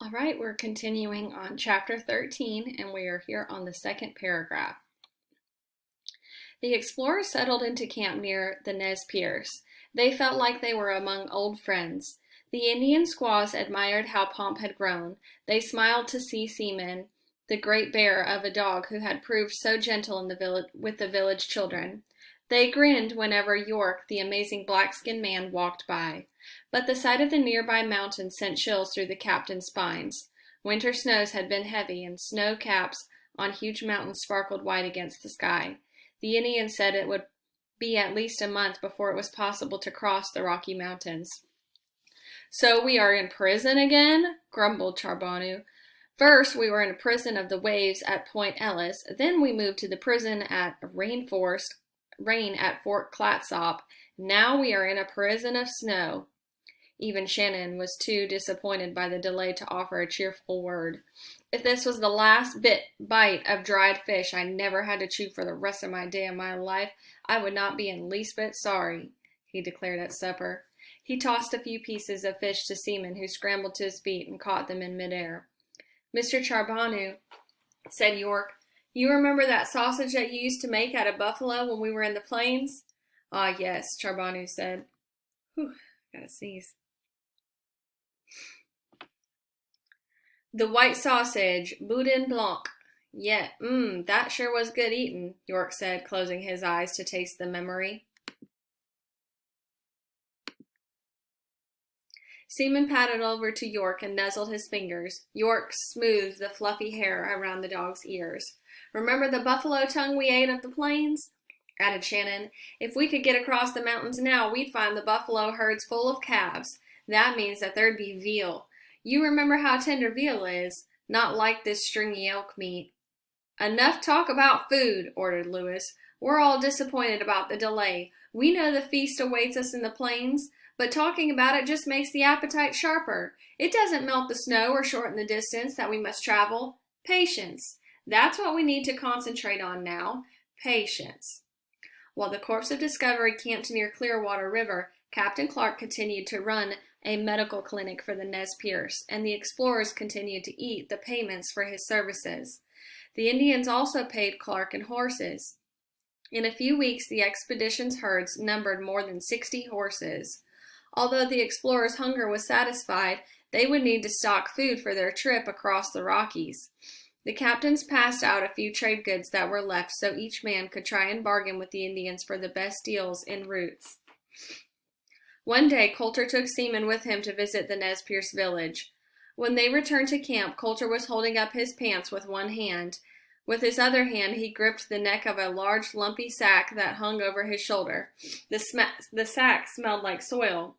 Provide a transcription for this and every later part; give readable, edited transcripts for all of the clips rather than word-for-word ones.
All right, we're continuing on chapter 13, and we are here on the second paragraph. The explorers settled into camp near the Nez Perce. They felt like they were among old friends. The Indian squaws admired how Pomp had grown. They smiled to see Seaman, the great bear of a dog who had proved so gentle in the village with the village children. They grinned whenever York, the amazing black-skinned man, walked by. But the sight of the nearby mountains sent chills through the captain's spines. Winter snows had been heavy, and snow caps on huge mountains sparkled white against the sky. The Indians said it would be at least a month before it was possible to cross the Rocky Mountains. So we are in prison again, grumbled Charbonneau. First, we were in a prison of the waves at Point Ellis. Then we moved to the prison at Rain at Fort Clatsop. Now we are in a prison of snow. Even Shannon was too disappointed by the delay to offer a cheerful word. If this was the last bite of dried fish I never had to chew for the rest of my day and my life, I would not be in least bit sorry, he declared at supper. He tossed a few pieces of fish to Seaman, who scrambled to his feet and caught them in midair. Mr. Charbonneau, said York, you remember that sausage that you used to make out of buffalo when we were in the plains? Ah, yes, Charbonneau said. Whew, gotta sneeze. The white sausage, boudin blanc. Yeah, that sure was good eatin', York said, closing his eyes to taste the memory. Seaman padded over to York and nuzzled his fingers. York smoothed the fluffy hair around the dog's ears. Remember the buffalo tongue we ate of the plains? Added Shannon. If we could get across the mountains now, we'd find the buffalo herds full of calves. That means that there'd be veal. You remember how tender veal is, not like this stringy elk meat. Enough talk about food, ordered Lewis. We're all disappointed about the delay. We know the feast awaits us in the plains, but talking about it just makes the appetite sharper. It doesn't melt the snow or shorten the distance that we must travel. Patience. That's what we need to concentrate on now. Patience. While the Corps of Discovery camped near Clearwater River, Captain Clark continued to run a medical clinic for the Nez Perce, and the explorers continued to eat the payments for his services. The Indians also paid Clark in horses. In a few weeks, the expedition's herds numbered more than 60 horses. Although the explorers' hunger was satisfied, they would need to stock food for their trip across the Rockies. The captains passed out a few trade goods that were left so each man could try and bargain with the Indians for the best deals en route. One day, Coulter took Seaman with him to visit the Nez Perce village. When they returned to camp, Coulter was holding up his pants with one hand. With his other hand, he gripped the neck of a large, lumpy sack that hung over his shoulder. The sack smelled like soil.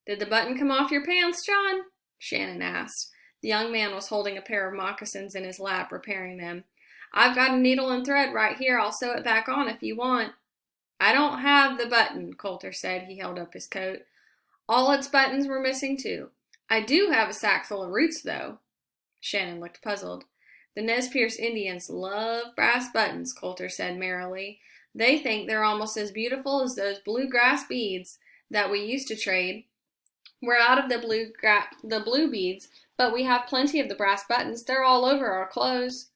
Did the button come off your pants, John? Shannon asked. The young man was holding a pair of moccasins in his lap, repairing them. I've got a needle and thread right here. I'll sew it back on if you want. I don't have the button, Coulter said. He held up his coat. All its buttons were missing, too. I do have a sack full of roots, though. Shannon looked puzzled. The Nez Perce Indians love brass buttons, Coulter said merrily. They think they're almost as beautiful as those bluegrass beads that we used to trade. We're out of the blue beads, but we have plenty of the brass buttons. They're all over our clothes.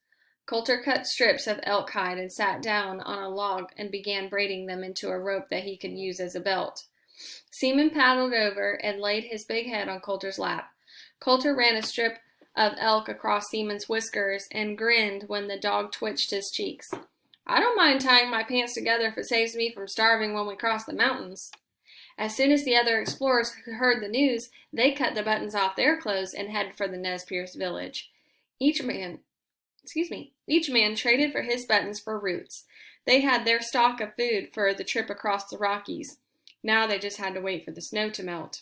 Coulter cut strips of elk hide and sat down on a log and began braiding them into a rope that he could use as a belt. Seaman paddled over and laid his big head on Coulter's lap. Coulter ran a strip of elk across Seaman's whiskers and grinned when the dog twitched his cheeks. I don't mind tying my pants together if it saves me from starving when we cross the mountains. As soon as the other explorers heard the news, they cut the buttons off their clothes and headed for the Nez Perce village. Each man traded for his buttons for roots. They had their stock of food for the trip across the Rockies. Now they just had to wait for the snow to melt.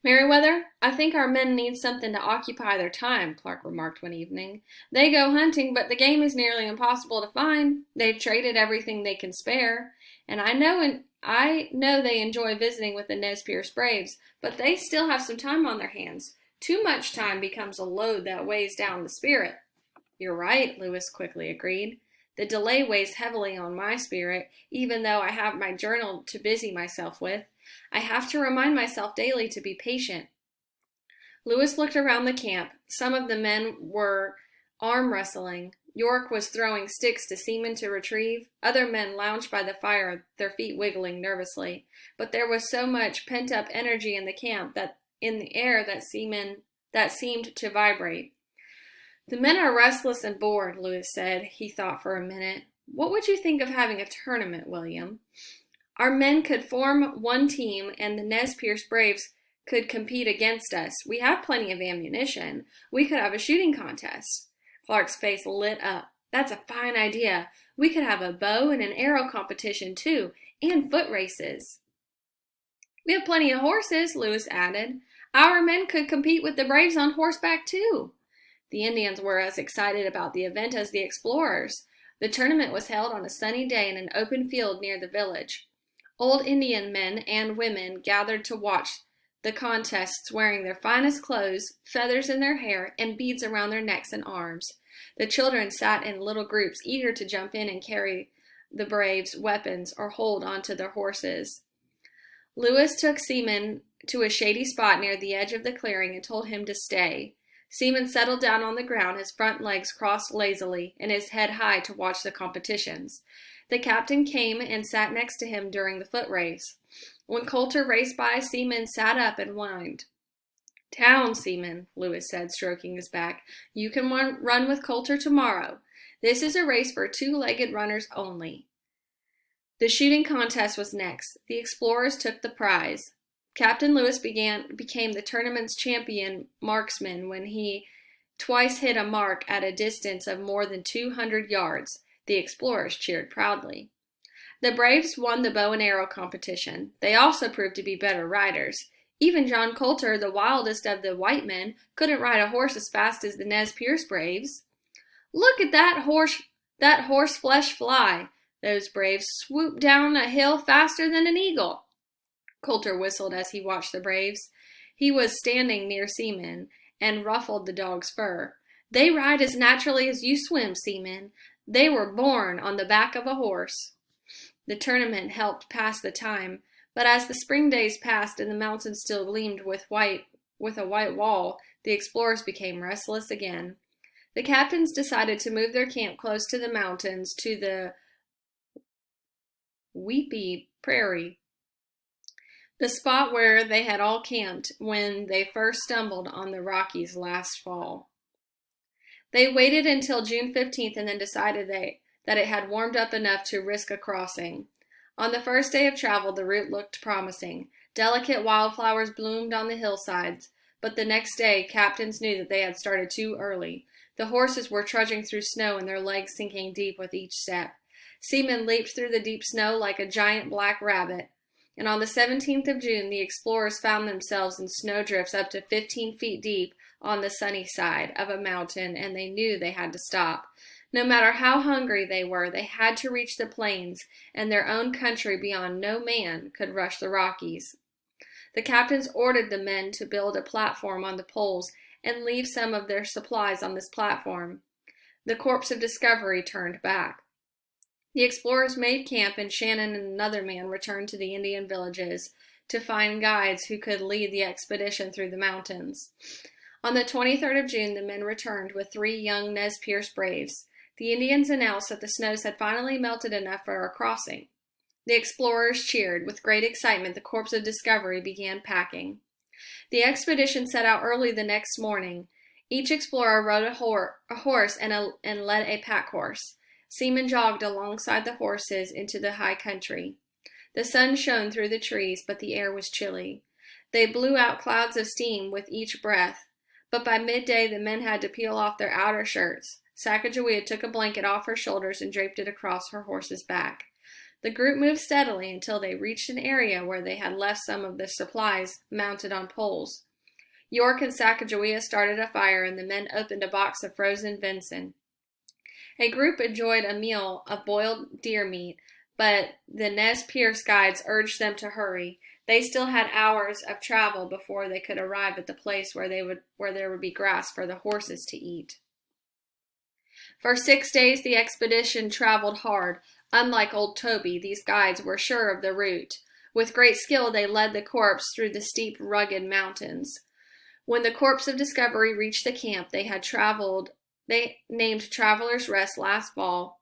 Meriwether, I think our men need something to occupy their time, Clark remarked one evening. They go hunting, but the game is nearly impossible to find. They've traded everything they can spare, and I know they enjoy visiting with the Nez Perce Braves, but they still have some time on their hands. Too much time becomes a load that weighs down the spirit. You're right, Lewis quickly agreed. The delay weighs heavily on my spirit, even though I have my journal to busy myself with. I have to remind myself daily to be patient. Lewis looked around the camp. Some of the men were arm wrestling. York was throwing sticks to seamen to retrieve. Other men lounged by the fire, their feet wiggling nervously. But there was so much pent-up energy in the camp that in the air that seemed to vibrate. The men are restless and bored, Lewis said. He thought for a minute. What would you think of having a tournament, William? Our men could form one team, and the Nez Perce Braves could compete against us. We have plenty of ammunition. We could have a shooting contest. Clark's face lit up. That's a fine idea. We could have a bow and an arrow competition, too, and foot races. We have plenty of horses, Lewis added. Our men could compete with the Braves on horseback, too. The Indians were as excited about the event as the explorers. The tournament was held on a sunny day in an open field near the village. Old Indian men and women gathered to watch the contests wearing their finest clothes, feathers in their hair, and beads around their necks and arms. The children sat in little groups, eager to jump in and carry the braves' weapons or hold onto their horses. Lewis took Seaman to a shady spot near the edge of the clearing and told him to stay. Seaman settled down on the ground, his front legs crossed lazily, and his head high to watch the competitions. The captain came and sat next to him during the foot race. When Coulter raced by, Seaman sat up and whined. Down, Seaman, Lewis said, stroking his back. You can run with Coulter tomorrow. This is a race for two-legged runners only. The shooting contest was next. The explorers took the prize. Captain Lewis became the tournament's champion marksman when he twice hit a mark at a distance of more than 200 yards. The explorers cheered proudly. The Braves won the bow and arrow competition. They also proved to be better riders. Even John Coulter, the wildest of the white men, couldn't ride a horse as fast as the Nez Perce Braves. Look at that horseflesh fly. Those Braves swooped down a hill faster than an eagle. Coulter whistled as he watched the Braves. He was standing near Seaman and ruffled the dog's fur. They ride as naturally as you swim, Seaman. They were born on the back of a horse. The tournament helped pass the time, but as the spring days passed and the mountains still gleamed with a white wall, the explorers became restless again. The captains decided to move their camp close to the mountains to the Weepy Prairie, the spot where they had all camped when they first stumbled on the Rockies last fall. They waited until June 15th and then decided that it had warmed up enough to risk a crossing. On the first day of travel, the route looked promising. Delicate wildflowers bloomed on the hillsides, but the next day, captains knew that they had started too early. The horses were trudging through snow and their legs sinking deep with each step. Seaman leaped through the deep snow like a giant black rabbit. And on the 17th of June, the explorers found themselves in snowdrifts up to 15 feet deep on the sunny side of a mountain, and they knew they had to stop. No matter how hungry they were, they had to reach the plains, and their own country beyond no man could rush the Rockies. The captains ordered the men to build a platform on the poles and leave some of their supplies on this platform. The corpse of Discovery turned back. The explorers made camp, and Shannon and another man returned to the Indian villages to find guides who could lead the expedition through the mountains. On the 23rd of June, the men returned with 3 young Nez Perce Braves. The Indians announced that the snows had finally melted enough for a crossing. The explorers cheered. With great excitement, the corpse of Discovery began packing. The expedition set out early the next morning. Each explorer rode a horse and led a pack horse. Seaman jogged alongside the horses into the high country. The sun shone through the trees, but the air was chilly. They blew out clouds of steam with each breath, but by midday the men had to peel off their outer shirts. Sacagawea took a blanket off her shoulders and draped it across her horse's back. The group moved steadily until they reached an area where they had left some of their supplies mounted on poles. York and Sacagawea started a fire, and the men opened a box of frozen venison. A group enjoyed a meal of boiled deer meat, but the Nez Perce guides urged them to hurry. They still had hours of travel before they could arrive at the place where there would be grass for the horses to eat. For 6 days the expedition traveled hard. Unlike old Toby, these guides were sure of the route. With great skill they led the corpse through the steep, rugged mountains. When the corpse of Discovery reached the camp they named Traveler's Rest last fall,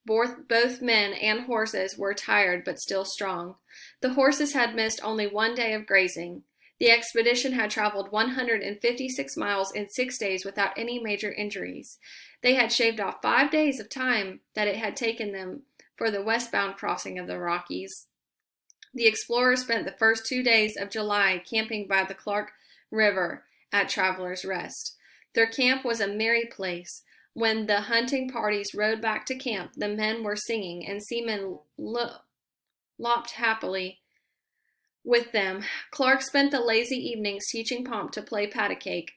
both men and horses were tired but still strong. The horses had missed only 1 day of grazing. The expedition had traveled 156 miles in 6 days without any major injuries. They had shaved off 5 days of time that it had taken them for the westbound crossing of the Rockies. The explorers spent the first 2 days of July camping by the Clark River at Traveler's Rest. Their camp was a merry place. When the hunting parties rode back to camp, the men were singing, and seamen lopped happily with them. Clark spent the lazy evenings teaching Pomp to play pat a cake.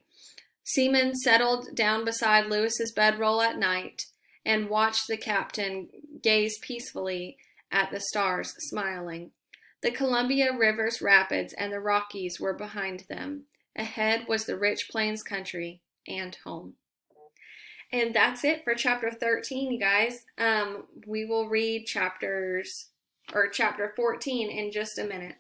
Seamen settled down beside Lewis's bedroll at night and watched the captain gaze peacefully at the stars, smiling. The Columbia River's rapids and the Rockies were behind them. Ahead was the rich plains country and home. And that's it for chapter 13, you guys. We will read chapter 14 in just a minute.